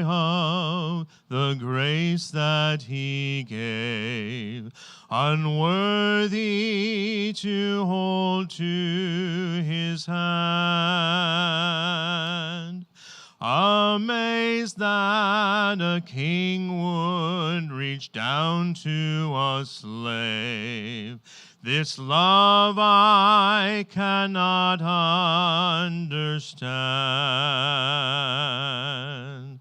I of the grace that he gave, unworthy to hold to his hand. Amazed that a king would reach down to a slave, this love I cannot understand.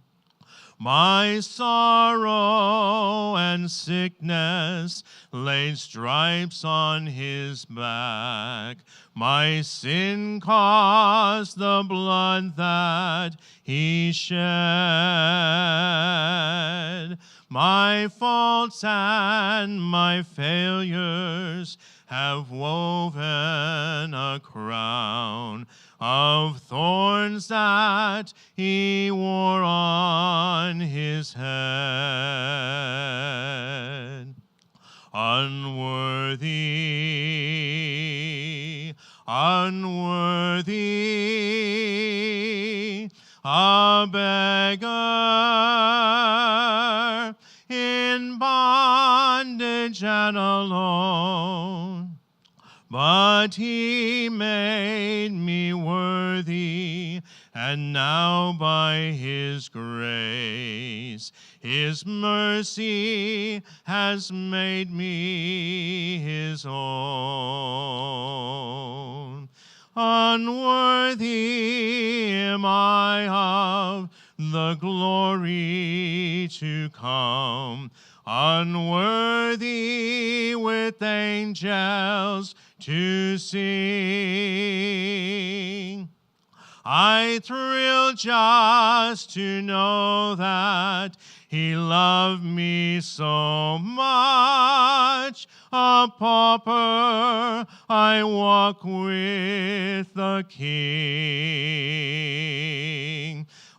My sorrow and sickness laid stripes on his back. My sin caused the blood that he shed. My faults and my failures have woven a crown of thorns that he wore on his head. Unworthy, unworthy, a beggar in bondage and alone. But he made me worthy, and now by his grace, his mercy has made me his own. Unworthy am I of the glory to come, unworthy with angels to sing. I thrill just to know that he loved me so much. A pauper, I walk with the King.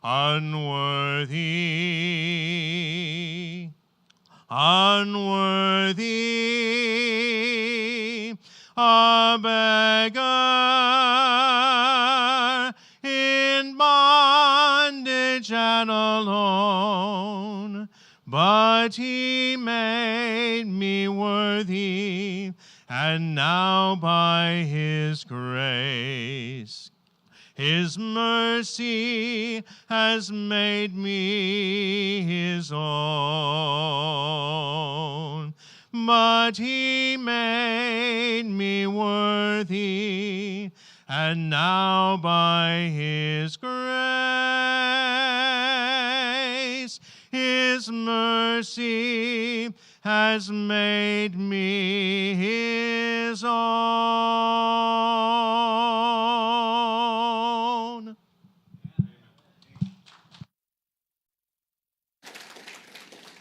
Unworthy, unworthy, a beggar in bondage and alone. But he made me worthy, and now by his grace, his mercy has made me his own. But he made me worthy, and now by his grace, his mercy has made me his own.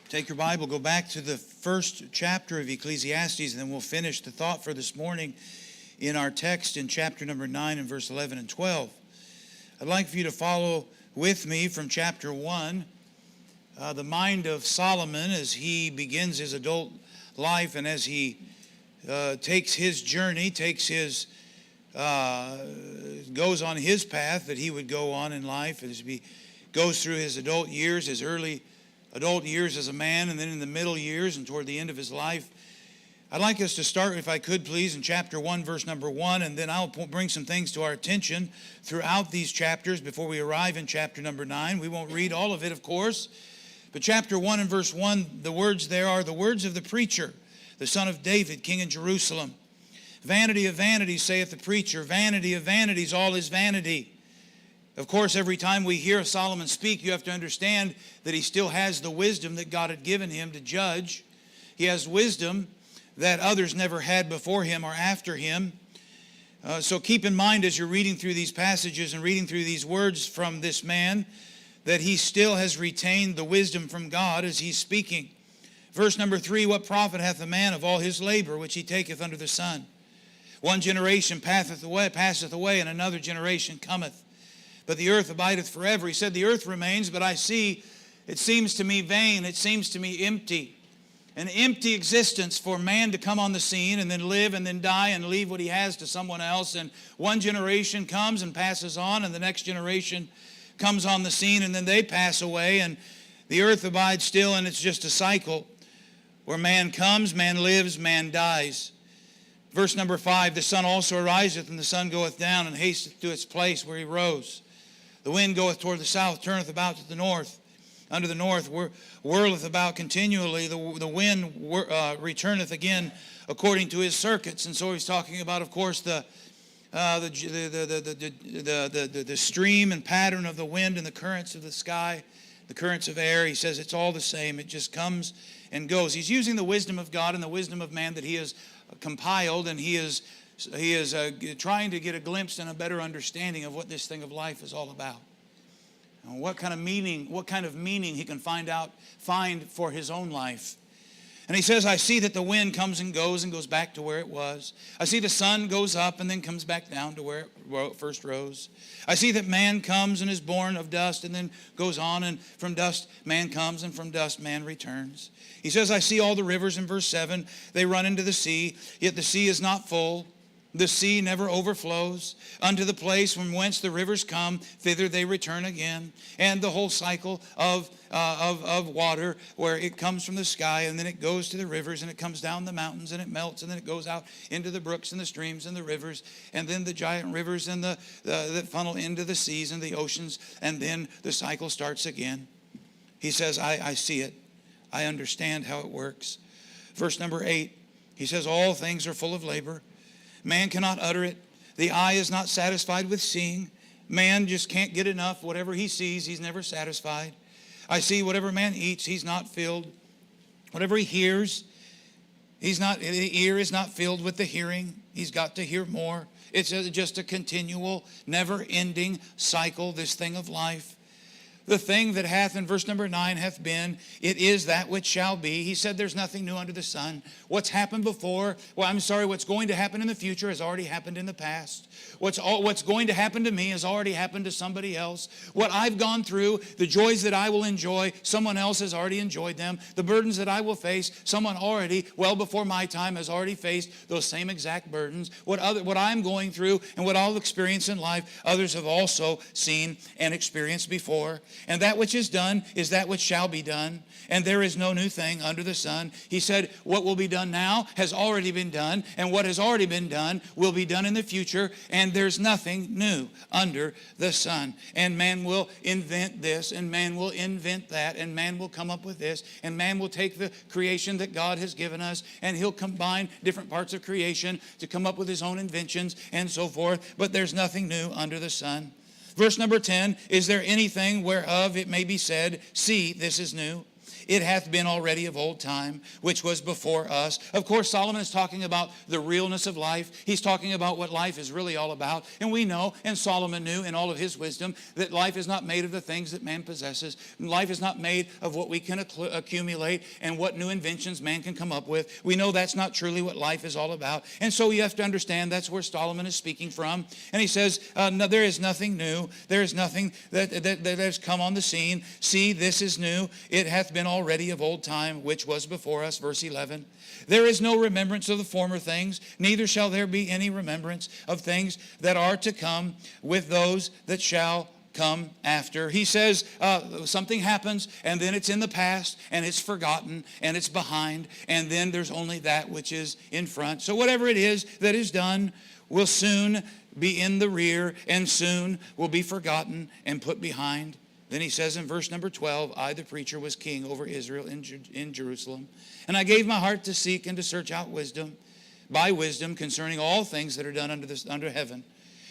Take your Bible, go back to the first chapter of Ecclesiastes, and then we'll finish the thought for this morning in our text in chapter number 9 and verse 11 and 12. I'd like for you to follow with me from chapter 1, the mind of Solomon as he begins his adult life and as he takes his journey, goes on his path that he would go on in life as he goes through his adult years, his early adult years as a man, and then in the middle years and toward the end of his life. I'd like us to start, if I could please, in chapter 1, verse number 1, and then I'll bring some things to our attention throughout these chapters before we arrive in chapter number 9. We won't read all of it, of course, but chapter 1 and verse 1, the words there are the words of the preacher, the son of David, king in Jerusalem. Vanity of vanities, saith the preacher, vanity of vanities, all is vanity. Of course, every time we hear Solomon speak, you have to understand that he still has the wisdom that God had given him to judge. He has wisdom that others never had before him or after him. So keep in mind as you're reading through these passages and reading through these words from this man, that he still has retained the wisdom from God as he's speaking. Verse number 3, what profit hath a man of all his labor which he taketh under the sun? One generation passeth away, and another generation cometh. But the earth abideth forever. He said, the earth remains, but I see, it seems to me vain, it seems to me empty. An empty existence for man to come on the scene and then live and then die and leave what he has to someone else. And one generation comes and passes on, and the next generation comes on the scene, and then they pass away, and the earth abides still, and it's just a cycle where man comes, man lives, man dies. Verse number 5, the sun also ariseth, and the sun goeth down, and hasteth to its place where he rose. The wind goeth toward the south, turneth about to the north. Under the north whirleth about continually. The wind returneth again according to his circuits. And so he's talking about, of course, the stream and pattern of the wind and the currents of the sky, the currents of air. He says it's all the same. It just comes and goes. He's using the wisdom of God and the wisdom of man that he has compiled, and he is trying to get a glimpse and a better understanding of what this thing of life is all about. And what kind of meaning he can find for his own life. And he says, I see that the wind comes and goes back to where it was. I see the sun goes up and then comes back down to where it first rose. I see that man comes and is born of dust and then goes on, and from dust man comes, and from dust man returns. He says, I see all the rivers in verse 7. They run into the sea, yet the sea is not full. The sea never overflows. Unto the place from whence the rivers come, thither they return again. And the whole cycle of water, where it comes from the sky, and then it goes to the rivers, and it comes down the mountains, and it melts, and then it goes out into the brooks and the streams and the rivers, and then the giant rivers and that funnel into the seas and the oceans, and then the cycle starts again. He says, I see it. I understand how it works. Verse number 8, he says, all things are full of labor. Man cannot utter it. The eye is not satisfied with seeing. Man just can't get enough. Whatever he sees, he's never satisfied. I see whatever man eats, he's not filled. Whatever he hears, the ear is not filled with the hearing. He's got to hear more. It's just a continual, never-ending cycle, this thing of life. The thing that hath, in verse number 9, hath been, it is that which shall be. He said there's nothing new under the sun. What's happened before, what's going to happen in the future has already happened in the past. What's going to happen to me has already happened to somebody else. What I've gone through, the joys that I will enjoy, someone else has already enjoyed them. The burdens that I will face, someone already, well before my time, has already faced those same exact burdens. What I'm going through and what I'll experience in life, others have also seen and experienced before. And that which is done is that which shall be done. And there is no new thing under the sun. He said, what will be done now has already been done. And what has already been done will be done in the future. And there's nothing new under the sun. And man will invent this, and man will invent that, and man will come up with this. And man will take the creation that God has given us, and he'll combine different parts of creation to come up with his own inventions and so forth. But there's nothing new under the sun. Verse number 10, is there anything whereof it may be said, see, this is new? It hath been already of old time, which was before us. Of course, Solomon is talking about the realness of life. He's talking about what life is really all about. And we know, and Solomon knew in all of his wisdom, that life is not made of the things that man possesses. Life is not made of what we can accumulate and what new inventions man can come up with. We know that's not truly what life is all about. And so you have to understand that's where Solomon is speaking from. And he says, no, there is nothing new. There is nothing that has come on the scene. See, this is new. It hath been already of old time, which was before us. Verse 11. There is no remembrance of the former things, neither shall there be any remembrance of things that are to come with those that shall come after. He says something happens, and then it's in the past, and it's forgotten, and it's behind, and then there's only that which is in front. So whatever it is that is done will soon be in the rear, and soon will be forgotten and put behind. Then he says in verse number 12, I, the preacher, was king over Israel in Jerusalem. And I gave my heart to seek and to search out wisdom, by wisdom concerning all things that are done under heaven.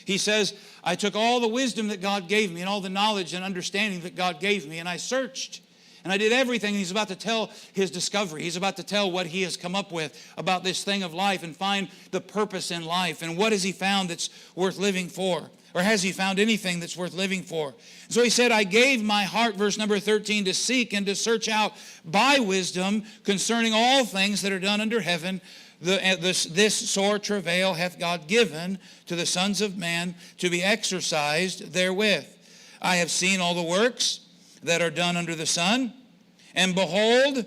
He says, I took all the wisdom that God gave me and all the knowledge and understanding that God gave me, and I searched. And I did everything. He's about to tell his discovery. He's about to tell what he has come up with about this thing of life and find the purpose in life. And what has he found that's worth living for? Or has he found anything that's worth living for? So he said, I gave my heart, verse number 13, to seek and to search out by wisdom concerning all things that are done under heaven. This sore travail hath God given to the sons of man to be exercised therewith. I have seen all the works that are done under the sun, and behold,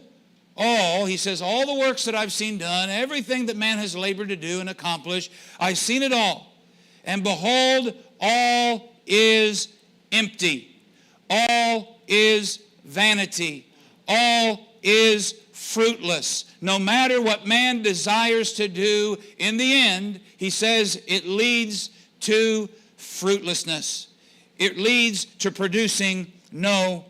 all, he says, all the works that I've seen done, everything that man has labored to do and accomplish, I've seen it all. And behold, all is empty. all is vanity. All is fruitless. No matter what man desires to do, in the end, he says it leads to fruitlessness. It leads to producing no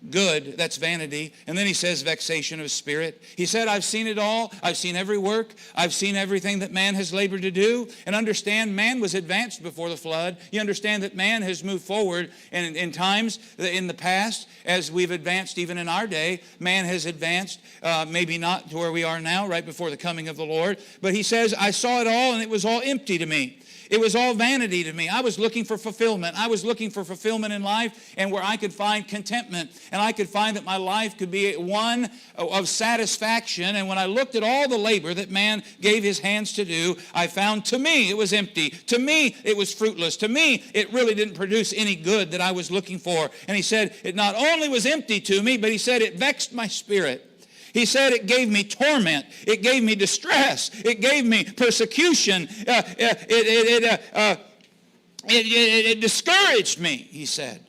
good. That's vanity. And then he says vexation of spirit. He said, I've seen it all. I've seen every work. I've seen everything that man has labored to do. And understand, man was advanced before the flood. You understand that man has moved forward. And in times in the past, as we've advanced even in our day, man has advanced, maybe not to where we are now, right before the coming of the Lord. But he says, I saw it all and it was all empty to me. It was all vanity to me. I was looking for fulfillment. I was looking for fulfillment in life and where I could find contentment. And I could find that my life could be one of satisfaction. And when I looked at all the labor that man gave his hands to do, I found to me it was empty. To me it was fruitless. To me it really didn't produce any good that I was looking for. And he said it not only was empty to me, but he said it vexed my spirit. He said it gave me torment. It gave me distress. It gave me persecution. It discouraged me, he said.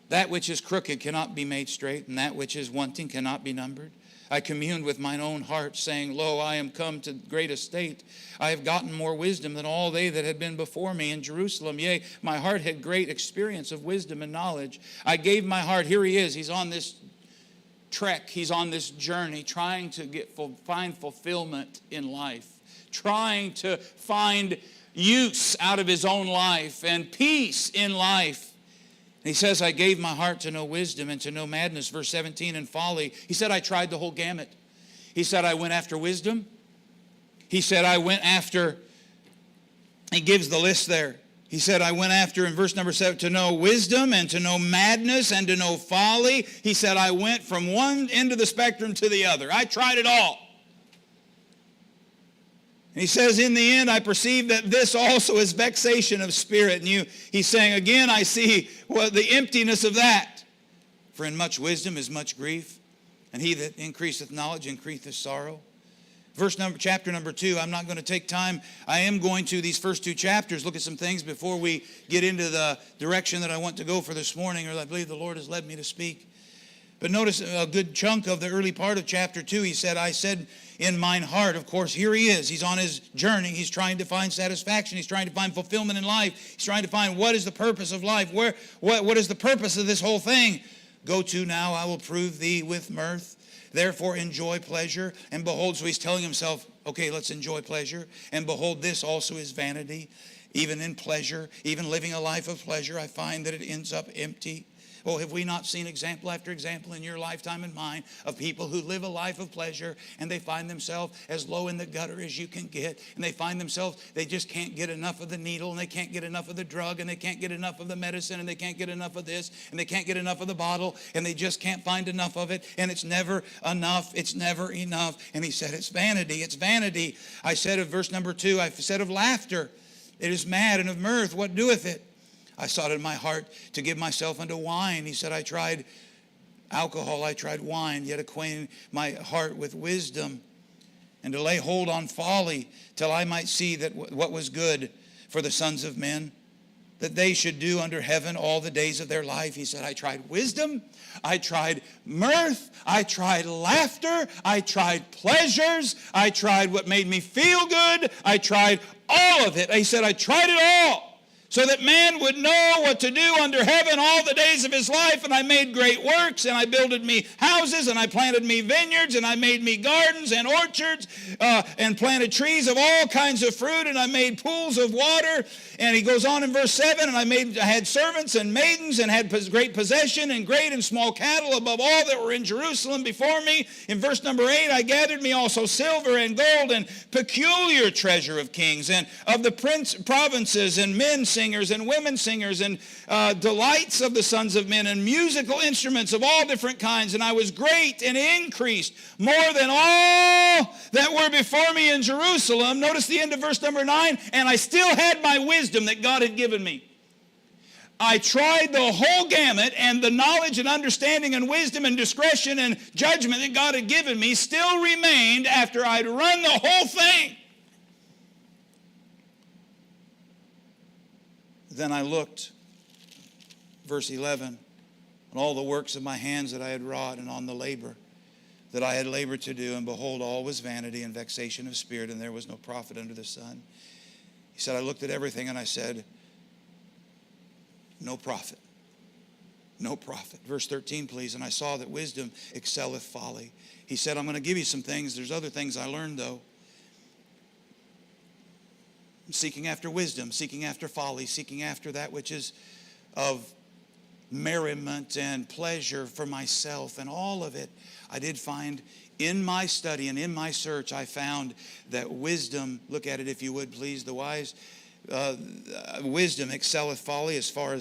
That which is crooked cannot be made straight, and that which is wanting cannot be numbered. I communed with mine own heart, saying, Lo, I am come to great estate. I have gotten more wisdom than all they that had been before me in Jerusalem. Yea, my heart had great experience of wisdom and knowledge. I gave my heart. Here he is. He's on this trek. He's on this journey trying to find fulfillment in life, trying to find use out of his own life and peace in life. And he says, I gave my heart to know wisdom and to know madness. Verse 17, and folly. He said, I tried the whole gamut. He said, I went after wisdom. He said, I went after, he gives the list there. He said, I went after, in verse number 7, to know wisdom and to know madness and to know folly. He said, I went from one end of the spectrum to the other. I tried it all. And he says, in the end, I perceive that this also is vexation of spirit. And he's saying, again, I see the emptiness of that. For in much wisdom is much grief, and he that increaseth knowledge increaseth sorrow. Chapter number 2, I'm not going to take time. I am going to, these first 2 chapters, look at some things before we get into the direction that I want to go for this morning, or I believe the Lord has led me to speak. But notice a good chunk of the early part of chapter 2, he said, I said in mine heart. Of course, here he is. He's on his journey. He's trying to find satisfaction. He's trying to find fulfillment in life. He's trying to find what is the purpose of life. What is the purpose of this whole thing? Go to now, I will prove thee with mirth. Therefore enjoy pleasure. And behold, so he's telling himself, okay, let's enjoy pleasure. And behold, this also is vanity. Even in pleasure, even living a life of pleasure, I find that it ends up empty. Oh, have we not seen example after example in your lifetime and mine of people who live a life of pleasure and they find themselves as low in the gutter as you can get, and they find themselves, they just can't get enough of the needle, and they can't get enough of the drug, and they can't get enough of the medicine, and they can't get enough of this, and they can't get enough of the bottle, and they just can't find enough of it, and it's never enough, it's never enough. And he said, it's vanity, it's vanity. I said of verse number 2, I said of laughter, it is mad, and of mirth, what doeth it? I sought in my heart to give myself unto wine. He said, I tried alcohol, I tried wine, yet acquainted my heart with wisdom, and to lay hold on folly, till I might see that what was good for the sons of men, that they should do under heaven all the days of their life. He said, I tried wisdom, I tried mirth, I tried laughter, I tried pleasures, I tried what made me feel good, I tried all of it. He said, I tried it all, so that man would know what to do under heaven all the days of his life. And I made great works, and I builded me houses, and I planted me vineyards, and I made me gardens and orchards, and planted trees of all kinds of fruit, and I made pools of water. And he goes on in verse 7, and I had servants and maidens, and had great possession, and great and small cattle above all that were in Jerusalem before me. In verse number 8, I gathered me also silver and gold, and peculiar treasure of kings, and of the provinces, and men singers and women singers, and delights of the sons of men, and musical instruments of all different kinds. And I was great and increased more than all that were before me in Jerusalem. Notice the end of verse number 9. And I still had my wisdom that God had given me. I tried the whole gamut, and the knowledge and understanding and wisdom and discretion and judgment that God had given me still remained after I'd run the whole thing. Then I looked, verse 11, on all the works of my hands that I had wrought, and on the labor that I had labored to do. And behold, all was vanity and vexation of spirit, and there was no profit under the sun. He said, I looked at everything and I said, no profit. No profit. Verse 13, please. And I saw that wisdom excelleth folly. He said, I'm going to give you some things. There's other things I learned, though. Seeking after wisdom, seeking after folly, seeking after that which is of merriment and pleasure for myself. And all of it I did find in my study and in my search. I found that wisdom, look at it if you would please, the wise, wisdom excelleth folly as far as